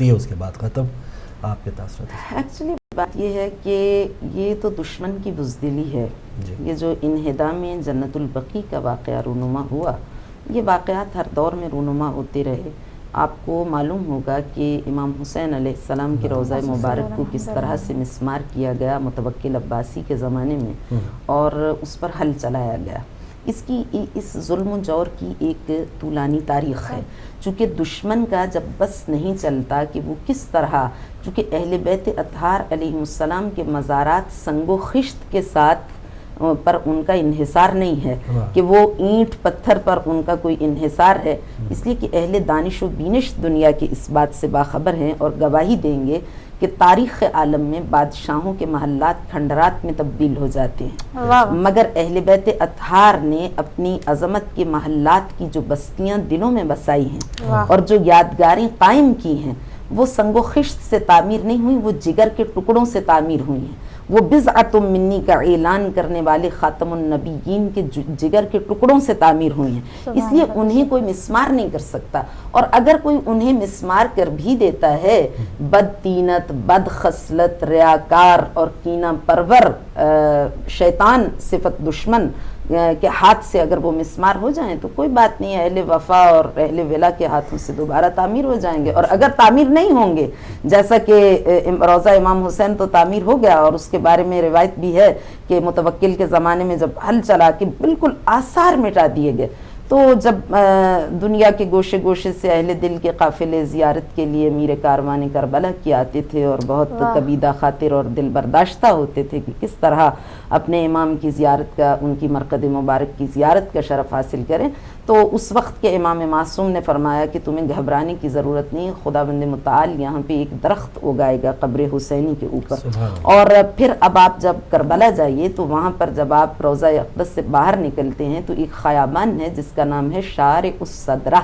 ہوتی ہے اس کے بعد ختم. آپ کے تاثرات؟ ایکچولی بات یہ ہے کہ یہ تو دشمن کی بزدلی ہے. یہ جو انہدام جنت البقیع کا واقعہ رونما ہوا، یہ واقعات ہر دور میں رونما ہوتے رہے. آپ کو معلوم ہوگا کہ امام حسین علیہ السلام کے روضہ مبارک کو کس طرح سے مسمار کیا گیا متوکل عباسی کے زمانے میں، اور اس پر حل چلایا گیا. اس ظلم و جور کی ایک طولانی تاریخ ہے. چونکہ دشمن کا جب بس نہیں چلتا کہ وہ کس طرح، چونکہ اہل بیت اطہار علیہ السلام کے مزارات سنگ و خشت کے ساتھ پر ان کا انحصار نہیں ہے کہ وہ اینٹ پتھر پر ان کا کوئی انحصار ہے، اس لیے کہ اہل دانش و بینش دنیا کے اس بات سے باخبر ہیں اور گواہی دیں گے کہ تاریخ عالم میں بادشاہوں کے محلات کھنڈرات میں تبدیل ہو جاتے ہیں، مگر اہل بیت اطہار نے اپنی عظمت کے محلات کی جو بستیاں دلوں میں بسائی ہیں اور جو یادگاریں قائم کی ہیں، وہ سنگ و خشت سے تعمیر نہیں ہوئی، وہ جگر کے ٹکڑوں سے تعمیر ہوئی ہیں. وہ بضعۃ منی کا اعلان کرنے والے خاتم النبیین کے جگر کے ٹکڑوں سے تعمیر ہوئی ہیں. اس لیے انہیں کوئی مسمار نہیں کر سکتا، اور اگر کوئی انہیں مسمار کر بھی دیتا ہے، بد تینت، بد خصلت، ریاکار اور کینہ پرور شیطان صفت دشمن کے ہاتھ سے اگر وہ مسمار ہو جائیں تو کوئی بات نہیں ہے، اہل وفا اور اہل ولا کے ہاتھوں سے دوبارہ تعمیر ہو جائیں گے. اور اگر تعمیر نہیں ہوں گے، جیسا کہ روضہ امام حسین تو تعمیر ہو گیا، اور اس کے بارے میں روایت بھی ہے کہ متوکل کے زمانے میں جب حل چلا کے بالکل آثار مٹا دیے گئے، تو جب دنیا کے گوشے گوشے سے اہل دل کے قافلے زیارت کے لیے میر کاروان کربلا کی آتے تھے اور بہت کبیدہ خاطر اور دل برداشتہ ہوتے تھے کہ کس طرح اپنے امام کی زیارت کا، ان کی مرقد مبارک کی زیارت کا شرف حاصل کریں، تو اس وقت کے امام معصوم نے فرمایا کہ تمہیں گھبرانے کی ضرورت نہیں، خداوند متعال یہاں پہ ایک درخت اگائے گا قبر حسینی کے اوپر. اور پھر اب آپ جب کربلا جائیے تو وہاں پر جب آپ روضہ اقدس سے باہر نکلتے ہیں تو ایک خیابان ہے جس کا نام ہے شارع الصدرہ.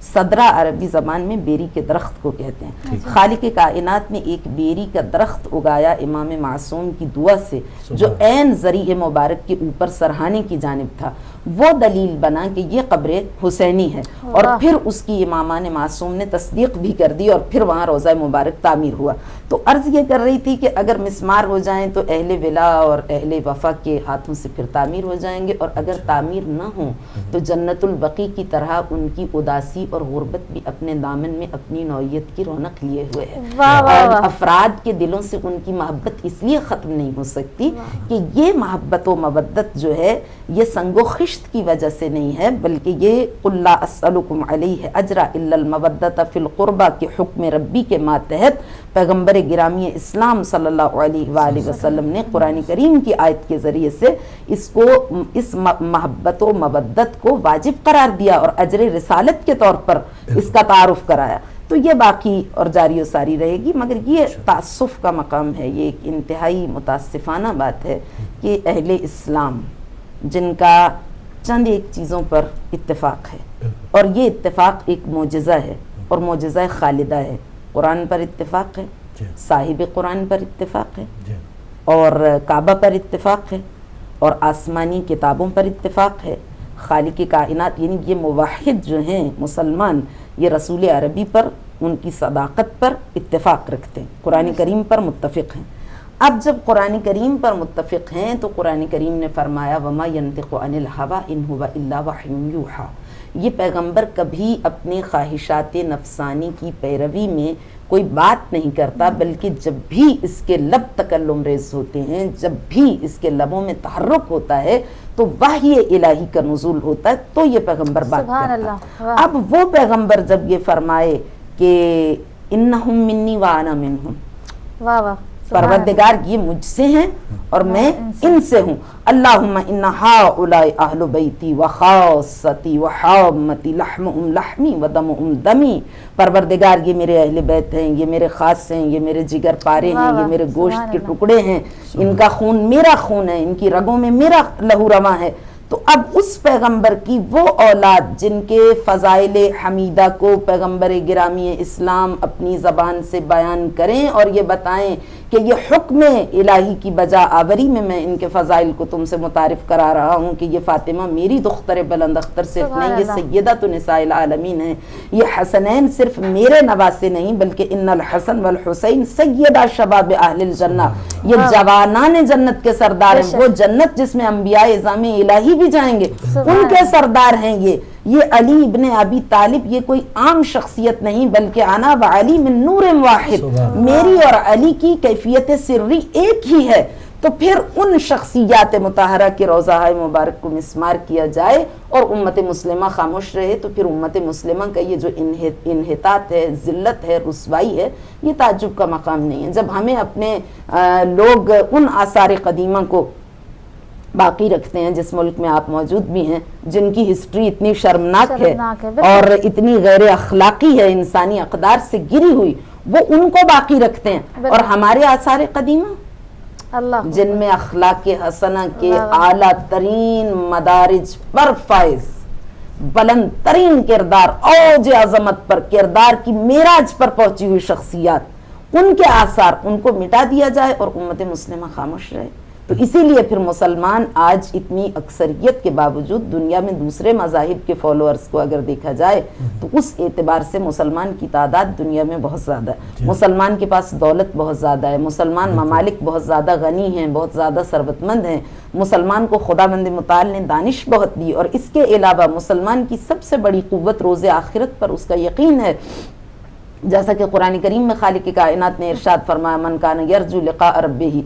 صدرہ عربی زبان میں بیری کے درخت کو کہتے ہیں. خالق کائنات نے ایک بیری کا درخت اگایا امام معصوم کی دعا سے، جو عین ذریع مبارک کے اوپر سرہانے کی جانب تھا. وہ دلیل بنا کہ یہ قبر حسینی ہے، اور پھر اس کی امامان معصوم نے تصدیق بھی کر دی، اور پھر وہاں روضہ مبارک تعمیر ہوا. تو عرض یہ کر رہی تھی کہ اگر مسمار ہو جائیں تو اہل ولا اور اہل وفا کے ہاتھوں سے پھر تعمیر ہو جائیں گے، اور اگر تعمیر نہ ہوں تو جنت البقیع کی طرح ان کی اداسی اور غربت بھی اپنے دامن میں اپنی نوعیت کی رونق لیے ہوئے ہے. افراد کے دلوں سے ان کی محبت اس لیے ختم نہیں ہو سکتی کہ یہ محبت و مودت جو ہے یہ سنگ و خشت کی وجہ سے نہیں ہے، بلکہ یہ قل لا اسألکم علیہ اجرا الا المودۃ فی القربہ کے حکم ربی کے ماتحت پیغمبر گرامی اسلام صلی اللہ علیہ وآلہ وسلم نے قرآن کریم کی آیت کے ذریعے سے اس محبت و مودت کو واجب قرار دیا اور اجر رسالت کے طور پر اس کا تعارف کرایا. تو یہ باقی اور جاری و ساری رہے گی، مگر یہ تعصف کا مقام ہے. یہ ایک انتہائی متاسفانہ بات ہے کہ اہل اسلام جن کا چند ایک چیزوں پر اتفاق ہے، اور یہ اتفاق ایک معجزہ ہے اور معجزہ خالدہ ہے. قرآن پر اتفاق ہے، صاحب قرآن پر اتفاق ہے، اور کعبہ پر اتفاق ہے، اور آسمانی کتابوں پر اتفاق ہے. خالق کائنات یعنی یہ موحد جو ہیں مسلمان، یہ رسول عربی پر، ان کی صداقت پر اتفاق رکھتے ہیں، قرآن کریم پر متفق ہیں. اب جب قرآن کریم پر متفق ہیں تو قرآن کریم نے فرمایا وَمَا يَنْطِقُ عَنِ الْهَوَىٰ إِنْ هُوَ إِلَّا وَحْيٌ يُوحَىٰ. یہ پیغمبر کبھی اپنے خواہشات نفسانی کی پیروی میں کوئی بات نہیں کرتا، بلکہ جب بھی اس کے لب تکلم ریز ہوتے ہیں، جب بھی اس کے لبوں میں تحرک ہوتا ہے تو وحی الہی کا نزول ہوتا ہے، تو یہ پیغمبر بات کرتا ہے. اب وہ پیغمبر جب یہ فرمائے کہ انہم منی وانا منہم، واہ واہ، پروردگار یہ مجھ سے ہیں اور میں ان سے ہوں. اللہم ان ہؤلاء اہل بیتی وخاصتی وحامتی لحمہم لحمی ودمہم دمی. پروردگار یہ میرے اہل بیت ہیں، یہ میرے خاص ہیں، یہ میرے جگر پارے ہیں، یہ میرے گوشت کے ٹکڑے ہیں، ان کا خون میرا خون ہے، ان کی رگوں میں میرا لہو رواں ہے. تو اب اس پیغمبر کی وہ اولاد جن کے فضائل حمیدہ کو پیغمبر گرامی اسلام اپنی زبان سے بیان کریں اور یہ بتائیں کہ یہ حکم الہی کی بجا آوری میں ان کے فضائل کو تم سے متعارف کرا رہا ہوں کہ یہ فاطمہ میری دختر بلند اختر صرف نہیں، یہ سیدۃ نساء العالمین ہیں، یہ حسنین صرف میرے نواسے نہیں بلکہ ان الحسن والحسین سیدہ شباب اہل الجنہ، یہ جوانان جنت کے سردار ہیں، وہ جنت جس میں انبیاء اعظام الہی بھی جائیں گے ان کے سردار ہیں۔ یہ علی ابن ابی طالب یہ کوئی عام شخصیت نہیں بلکہ انا و علی من نور واحد، میری اور علی کی کیفیت سری ایک ہی ہے۔ تو پھر ان شخصیات مطہرہ کے روضہ مبارک کو مسمار کیا جائے اور امت مسلمہ خاموش رہے، تو پھر امت مسلمہ کا یہ جو انحطاط ہے، ذلت ہے، رسوائی ہے، یہ تعجب کا مقام نہیں ہے۔ جب ہمیں اپنے لوگ ان آثار قدیمہ کو باقی رکھتے ہیں جس ملک میں آپ موجود بھی ہیں، جن کی ہسٹری اتنی شرمناک ہے اور اتنی غیر اخلاقی ہے، انسانی اقدار سے گری ہوئی، وہ ان کو باقی رکھتے ہیں، اور ہمارے آثار قدیمہ جن میں اخلاق حسنہ کے اعلیٰ ترین مدارج پر فائز، بلند ترین کردار، اوج عظمت پر، کردار کی معراج پر پہنچی ہوئی شخصیات، ان کے آثار، ان کو مٹا دیا جائے اور امت مسلمہ خاموش رہے۔ تو اسی لیے پھر مسلمان آج اتنی اکثریت کے باوجود دنیا میں دوسرے مذاہب کے فالوورز کو اگر دیکھا جائے تو اس اعتبار سے مسلمان کی تعداد دنیا میں بہت زیادہ ہے، مسلمان کے پاس دولت بہت زیادہ ہے، مسلمان ممالک بہت زیادہ غنی ہیں، بہت زیادہ ثروت مند ہیں، مسلمان کو خداوند متعال نے دانش بہت دی، اور اس کے علاوہ مسلمان کی سب سے بڑی قوت روز آخرت پر اس کا یقین ہے، جیسا کہ قرآن کریم میں خالق کائنات نے ارشاد فرمایا من کان یرجو لقاء ربہ،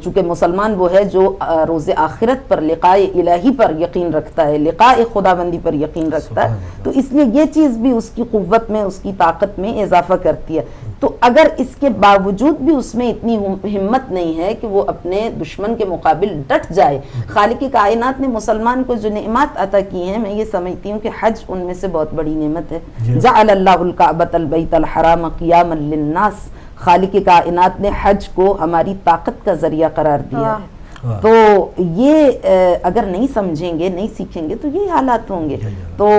چونکہ مسلمان وہ ہے جو روز آخرت پر، لقاء الہی پر یقین رکھتا ہے، لقاء خداوندی پر یقین رکھتا ہے، تو اس لیے یہ چیز بھی اس کی قوت میں، اس کی طاقت میں اضافہ کرتی ہے۔ تو اگر اس کے باوجود بھی اس میں اتنی ہمت نہیں ہے کہ وہ اپنے دشمن کے مقابل ڈٹ جائے، خالق کائنات نے مسلمان کو جو نعمات عطا کی ہیں، میں یہ سمجھتی ہوں کہ حج ان میں سے بہت بڑی نعمت ہے۔ جعل اللہ الکعبۃ البیت الحرام قیاما للناس، خالق کائنات نے حج کو ہماری طاقت کا ذریعہ قرار دیا ہے۔ تو یہ اگر نہیں سمجھیں گے، نہیں سیکھیں گے تو یہ حالات ہوں گے۔ تو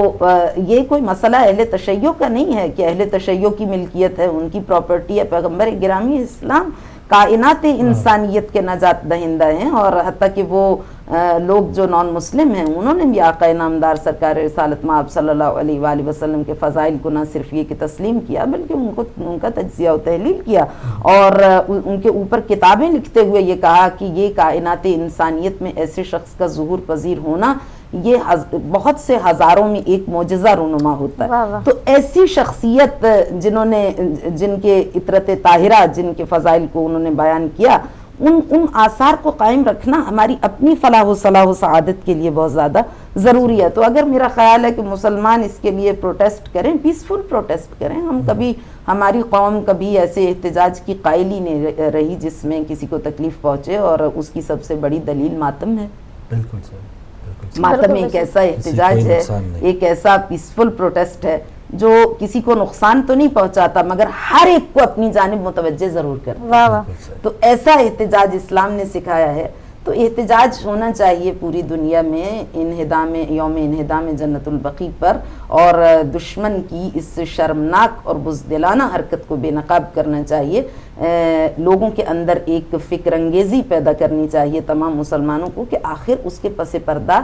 یہ کوئی مسئلہ اہل تشیع کا نہیں ہے کہ اہل تشیع کی ملکیت ہے، ان کی پراپرٹی ہے۔ پیغمبر گرامی اسلام کائنات انسانیت کے نجات دہندہ ہیں، اور حتیٰ کہ وہ لوگ جو نان مسلم ہیں انہوں نے بھی آقا نامدار سرکار رسالت مآب صلی اللہ علیہ وآلہ وسلم کے فضائل کو نہ صرف یہ کہ تسلیم کیا بلکہ ان کا تجزیہ و تحلیل کیا، اور ان کے اوپر کتابیں لکھتے ہوئے یہ کہا کہ یہ کائنات انسانیت میں ایسے شخص کا ظہور پذیر ہونا یہ بہت سے ہزاروں میں ایک معجزہ رونما ہوتا ہے۔ تو ایسی شخصیت جن کے عطرت طاہرہ، جن کے فضائل کو انہوں نے بیان کیا، ان آثار کو قائم رکھنا ہماری اپنی فلاح و صلاح و سعادت کے لیے بہت زیادہ ضروری ہے۔ تو اگر میرا خیال ہے کہ مسلمان اس کے لیے پروٹیسٹ کریں، پیسفل پروٹیسٹ کریں، ہماری قوم کبھی ایسے احتجاج کی قائل ہی نہیں رہی جس میں کسی کو تکلیف پہنچے، اور اس کی سب سے بڑی دلیل ماتم ہے۔ بالکل سر، ماتم ایک ایسا احتجاج ہے، ایک ایسا پیسفل پروٹیسٹ ہے جو کسی کو نقصان تو نہیں پہنچاتا مگر ہر ایک کو اپنی جانب متوجہ ضرور کرتا ہے۔ تو ایسا احتجاج اسلام نے سکھایا ہے۔ تو احتجاج ہونا چاہیے پوری دنیا میں یوم انہدام جنت البقیع پر، اور دشمن کی اس شرمناک اور بزدلانہ حرکت کو بے نقاب کرنا چاہیے۔ لوگوں کے اندر ایک فکر انگیزی پیدا کرنی چاہیے تمام مسلمانوں کو کہ آخر اس کے پس پردہ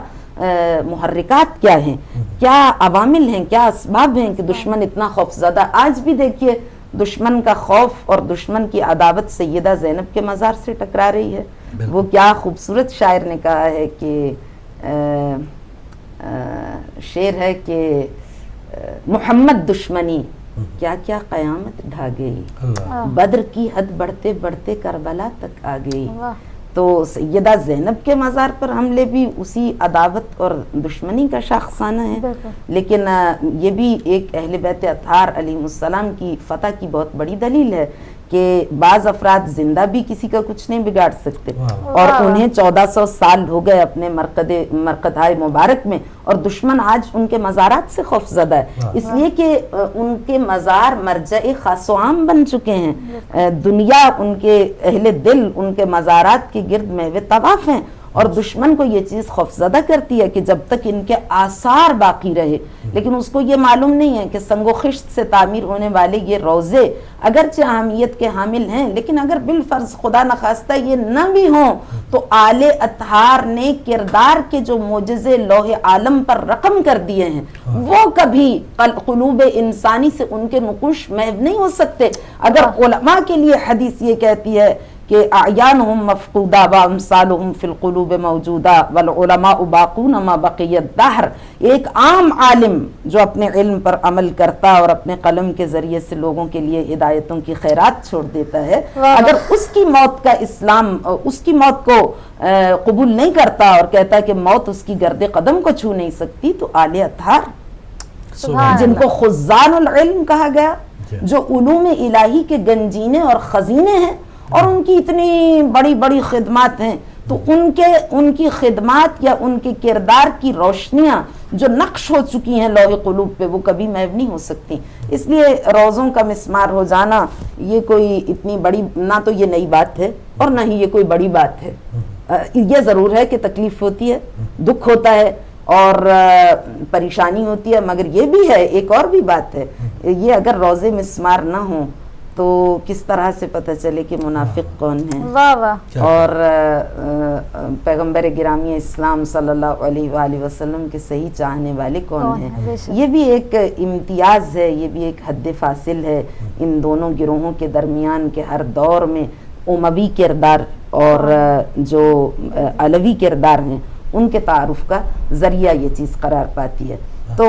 محرکات کیا ہیں، کیا عوامل ہیں، کیا اسباب ہیں کہ دشمن اتنا خوف زدہ۔ آج بھی دیکھیے دشمن کا خوف اور دشمن کی عداوت سیدہ زینب کے مزار سے ٹکرا رہی ہے۔ وہ کیا خوبصورت شاعر نے کہا ہے کہ شعر ہے کہ محمد دشمنی کیا کیا قیامت ڈھا گئی، بدر کی حد بڑھتے بڑھتے کربلا تک آ گئی۔ تو سیدہ زینب کے مزار پر حملے بھی اسی عداوت اور دشمنی کا شاخسانہ ہے، لیکن یہ بھی ایک اہل بیت اطہار علیہ السلام کی فتح کی بہت بڑی دلیل ہے کہ بعض افراد زندہ بھی کسی کا کچھ نہیں بگاڑ سکتے، اور انہیں 1400 سال ہو گئے اپنے مرقدہائے مبارک میں، اور دشمن آج ان کے مزارات سے خوف زدہ ہے، اس لیے کہ ان کے مزار مرجع خاص و عام بن چکے ہیں۔ دنیا ان کے اہل دل ان کے مزارات کے گرد محو طواف ہیں، اور دشمن کو یہ چیز خوفزدہ کرتی ہے کہ جب تک ان کے آثار باقی رہے، لیکن اس کو یہ معلوم نہیں ہے کہ سنگ و خشت سے تعمیر ہونے والے یہ روضے اگرچہ اہمیت کے حامل ہیں، لیکن اگر بالفرض خدا نخواستہ یہ نہ بھی ہوں تو آل اطہار نے کردار کے جو معجزے لوح عالم پر رقم کر دیے ہیں وہ کبھی قلوب انسانی سے ان کے نقوش محو نہیں ہو سکتے۔ اگر علماء کے لیے حدیث یہ کہتی ہے کہ اعیانہم مفقودہ وامثالہم فی القلوب موجودہ والعلماء باقون ما بقی الدہر، ایک عام عالم جو اپنے علم پر عمل کرتا اور اپنے قلم کے ذریعے سے لوگوں کے لیے ہدایتوں کی خیرات چھوڑ دیتا ہے، اگر اس کی موت کا اسلام اس کی موت کو قبول نہیں کرتا اور کہتا ہے کہ موت اس کی گرد قدم کو چھو نہیں سکتی، تو آل اطہار جن کو خزان العلم کہا گیا، جو علوم الہی کے گنجینے اور خزینے ہیں اور ان کی اتنی بڑی بڑی خدمات ہیں، تو ان کی خدمات یا ان کے کردار کی روشنیاں جو نقش ہو چکی ہیں لوح قلوب پہ وہ کبھی محو نہیں ہو سکتی۔ اس لیے روزوں کا مسمار ہو جانا یہ کوئی اتنی بڑی نہ تو یہ نئی بات ہے اور نہ ہی یہ کوئی بڑی بات ہے۔ یہ ضرور ہے کہ تکلیف ہوتی ہے، دکھ ہوتا ہے اور پریشانی ہوتی ہے، مگر یہ بھی ہے، ایک اور بھی بات ہے، یہ اگر روزے مسمار نہ ہوں تو کس طرح سے پتہ چلے کہ منافق کون ہے اور پیغمبر گرامی اسلام صلی اللہ علیہ وآلہ وسلم کے صحیح چاہنے والے کون ہیں۔ یہ بھی ایک امتیاز ہے، یہ بھی ایک حد فاصل ہے ان دونوں گروہوں کے درمیان کہ ہر دور میں اموی کردار اور جو علوی کردار ہیں ان کے تعارف کا ذریعہ یہ چیز قرار پاتی ہے۔ تو